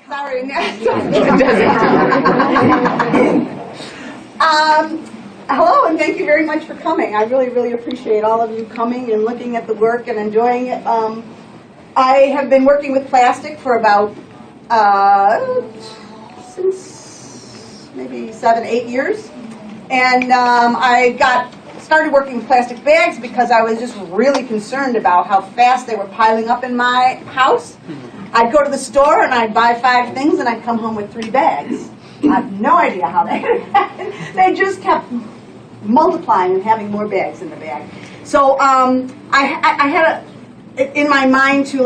Sorry. Hello, and thank you very much for coming. I really, really appreciate all of you coming and looking at the work and enjoying it. I have been working with plastic for about, since maybe 7, 8 years. And I started working with plastic bags because I was just really concerned about how fast they were piling up in my house. I'd go to the store and I'd buy 5 things and I'd come home with 3 bags. I have no idea how that happened. They just kept multiplying and having more bags in the bag. So I had in my mind to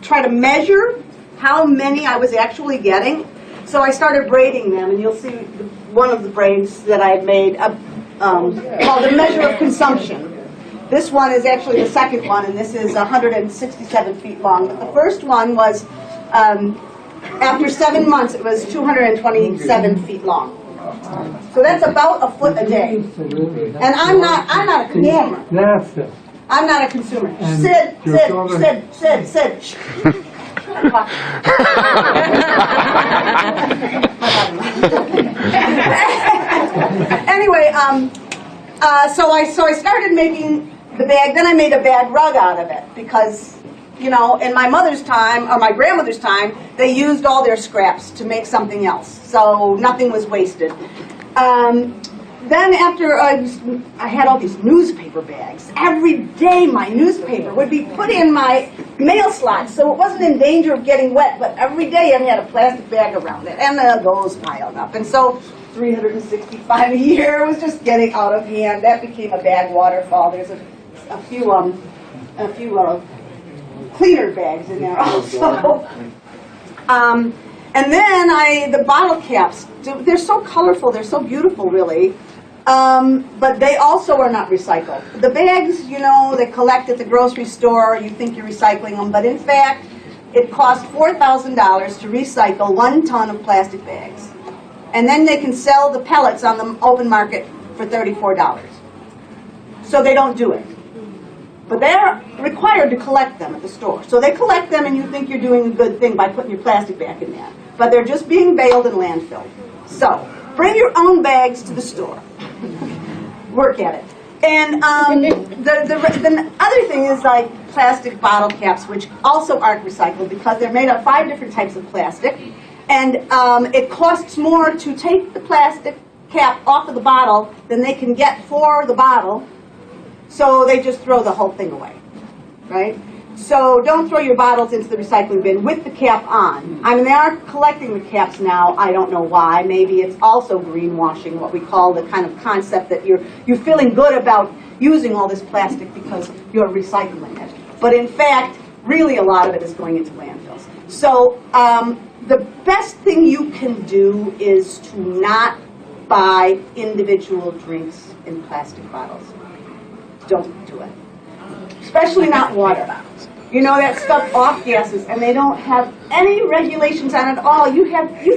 try to measure how many I was actually getting. So I started braiding them, and you'll see one of the braids that I made called the measure of consumption. This one is actually the second one, and this is 167 feet long. But the first one was, after 7 months, it was 227 feet long. So that's about a foot a day. And I'm not a consumer. I'm not a consumer. Sid. Anyway, so I started making the bag. Then I made a bag rug out of it because, in my mother's time or my grandmother's time, they used all their scraps to make something else, so nothing was wasted. Then after I had all these newspaper bags. Every day my newspaper would be put in my mail slot, so it wasn't in danger of getting wet, but every day I had a plastic bag around it, and those piled up. And so 365 a year was just getting out of hand. That became a bag waterfall. There's a few cleaner bags in there also. And then the bottle caps, they're so colorful, they're so beautiful really, but they also are not recycled. The bags, they collect at the grocery store, you think you're recycling them, but in fact, it costs $4,000 to recycle 1 ton of plastic bags. And then they can sell the pellets on the open market for $34. So they don't do it. But they're required to collect them at the store. So they collect them and you think you're doing a good thing by putting your plastic back in there. But they're just being baled and landfilled. So bring your own bags to the store. Work at it. And the other thing is plastic bottle caps, which also aren't recycled because they're made of 5 different types of plastic. And it costs more to take the plastic cap off of the bottle than they can get for the bottle. So they just throw the whole thing away, right? So don't throw your bottles into the recycling bin with the cap on. I mean, they are collecting the caps now. I don't know why. Maybe it's also greenwashing, what we call the kind of concept that you're feeling good about using all this plastic because you're recycling it. But in fact, really a lot of it is going into landfills. So the best thing you can do is to not buy individual drinks in plastic bottles. Don't do it. Especially not water. That stuff off gases, and they don't have any regulations on it at all. You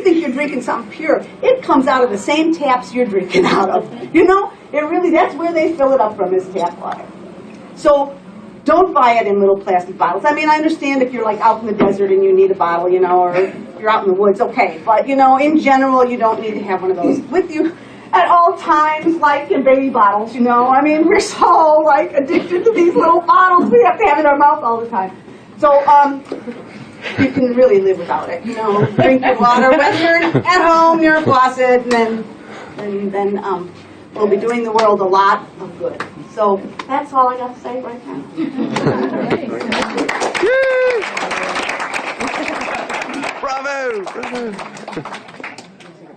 think you're drinking something pure. It comes out of the same taps you're drinking out of. That's where they fill it up from, is tap water. So don't buy it in little plastic bottles. I mean, I understand if you're out in the desert and you need a bottle, or you're out in the woods, okay. But, in general, you don't need to have one of those with you at all times, like in baby bottles, I mean, we're so, addicted to these little bottles we have to have in our mouth all the time. So, you can really live without it, Drink your water when you're at home, near a faucet, and then we'll be doing the world a lot of good. So, that's all I got to say right now. Bravo!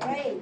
Hey.